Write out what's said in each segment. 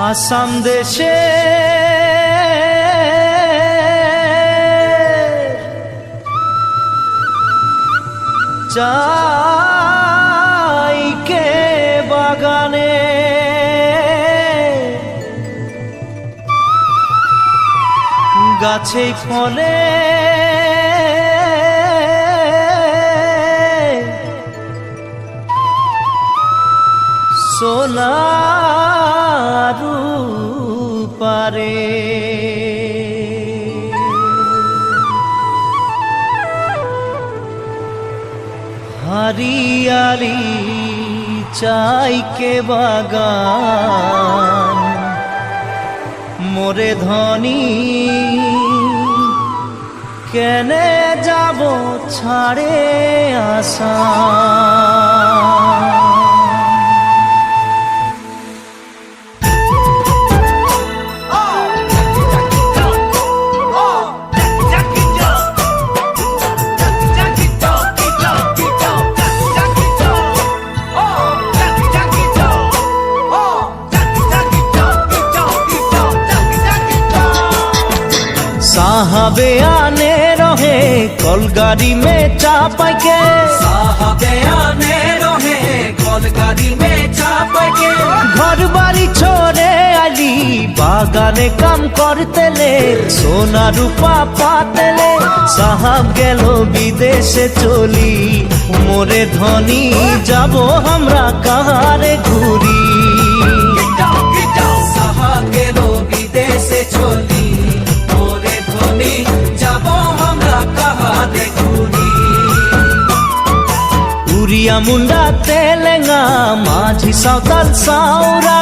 আসাম দেশে চাইকে বাগানে গাছে ফলে সোনারু পারে हरियाली चाय के बागान मोरे धनी केने जाबो छाड़े आसाम। साहबे आने रहे कलगाड़ी में चापाई के, साहबे आने रहे कलगाड़ी में चापाई के। घर बाड़ी छोड़े आली बागाने काम करते ले सोना रूपा पाते ले। साहब गेलो विदेशे चली मोरे धनी जाबो हमरा कहारे घुरी। साहब गेलो विदेशे चली मोरे धनी जाबो हमरा कहारे घुरी। उड़िया मुंडा तेलेंगा माझी सावताल साउरा,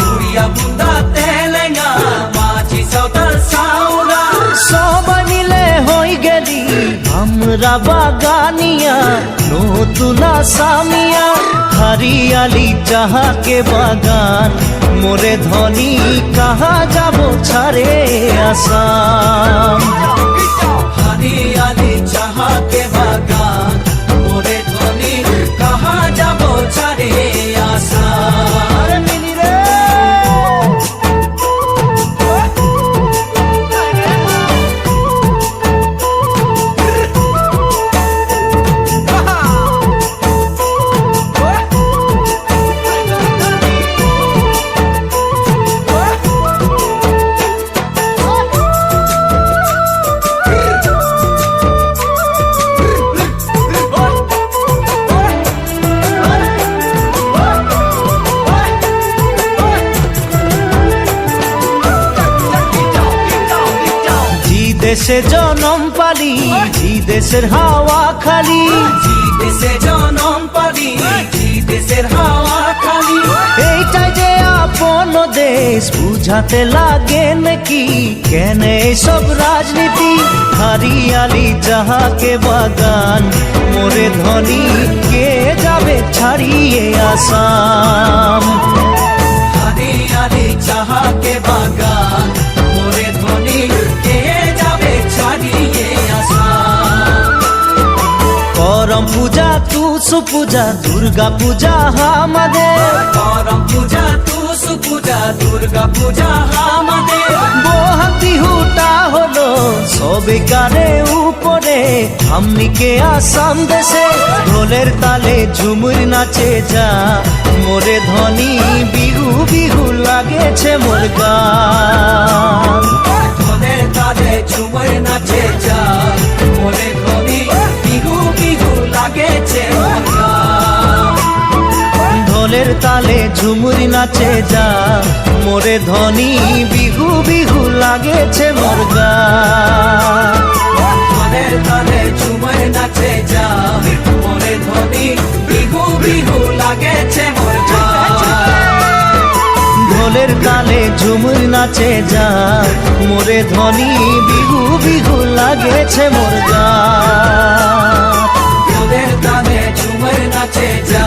उड़िया मुंडा तेलेंगा माझी सावताल साउरा। सबाई मिले हई गेली हमरा बागानिया नतुन आसामिया। हरियाली चाहा के बागान मोरे धनी कहा जाबो छाड़े आसाम। हरियाली चाहा के बागान मोरे धनी कहा जाबो छाड़े आसाम। দেশে জনম পালি জি দেশের হাওয়া খালি, জি দেশে জনম পালি জি দেশের হাওয়া খালি। এইটাই যে আপন দেশ বুঝাতে লাগে নাকি কেনে সব রাজনীতি। হরিয়ালি চাহাকে বাগান মোরে ধনী কে যাবে ছাড়িয়ে আসাম। हरियाली चाहाके बागान मोरे धनी के जाबे छाड़िए आसाम। करम पूजा तुसु पूजा दुर्गा पूजा हामादेर, करम पूजा तुसु पूजा दुर्गा पूजा हामादेर। बोहाग बिहुटा हलो सबिकारे उपरे हमनिके आसाम देशे। ढोलेर ताले झुमुर नाचे जा मोरे धनी बिहु बिहु लागेछे मोर गान। ढोलेर ताले झुमुर नाचे जा मोरे धनी बिहु बिहु लागेछे मोर गान। ढोलेर ताले झुमुर नाचे जा मोरे धनी बिहु बिहु लागेछे मोर गान। ढोलेर ताले झुमुर नाचे जा मोरे धनी बिहु बिहु लागेछे मोर गान। ढोलेर ताले झुमुर नाचे जा मोरे धनी बिहु बिहु लागेछे मोर गान। ढोलेर ताले झुमुर नाचे जा।